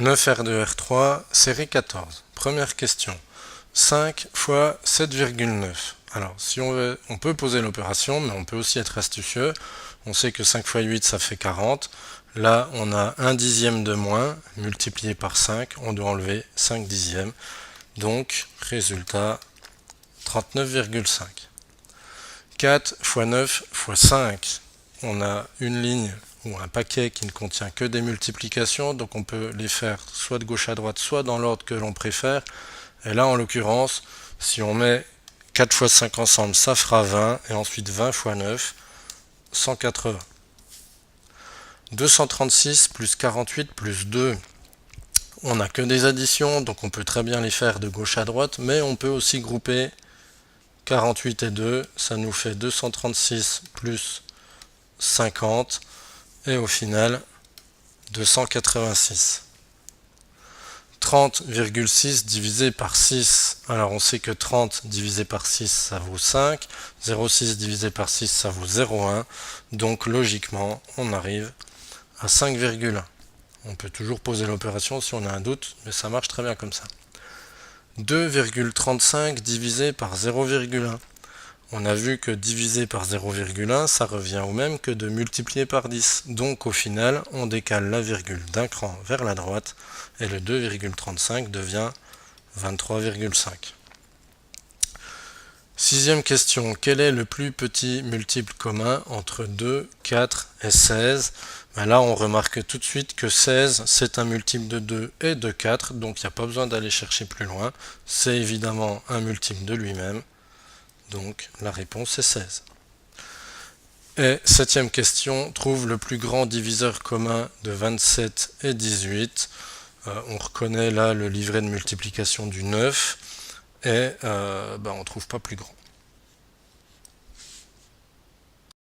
9R2R3, série 14. Première question. 5 fois 7,9. Alors, si on veut, on peut poser l'opération, mais on peut aussi être astucieux. On sait que 5 fois 8, ça fait 40. Là, on a un dixième de moins, multiplié par 5. On doit enlever 5 dixièmes. Donc, résultat, 39,5. 4 fois 9 fois 5. On a une ligne ou un paquet qui ne contient que des multiplications, donc on peut les faire soit de gauche à droite, soit dans l'ordre que l'on préfère. Et là, en l'occurrence, si on met 4 fois 5 ensemble, ça fera 20, et ensuite 20 fois 9, 180. 236 plus 48 plus 2. On n'a que des additions, donc on peut très bien les faire de gauche à droite, mais on peut aussi grouper 48 et 2, ça nous fait 236 plus 50, et au final 286. 30,6 divisé par 6, alors on sait que 30 divisé par 6 ça vaut 5, 0,6 divisé par 6 ça vaut 0,1, donc logiquement on arrive à 5,1. On peut toujours poser l'opération si on a un doute, mais ça marche très bien comme ça. 2,35 divisé par 0,1. On a vu que diviser par 0,1, ça revient au même que de multiplier par 10. Donc au final, on décale la virgule d'un cran vers la droite et le 2,35 devient 23,5. Sixième question. Quel est le plus petit multiple commun entre 2, 4 et 16 ? Là, on remarque tout de suite que 16, c'est un multiple de 2 et de 4, donc il n'y a pas besoin d'aller chercher plus loin. C'est évidemment un multiple de lui-même. Donc la réponse est 16. Et septième question, trouve le plus grand diviseur commun de 27 et 18. On reconnaît là le livret de multiplication du 9 et on ne trouve pas plus grand.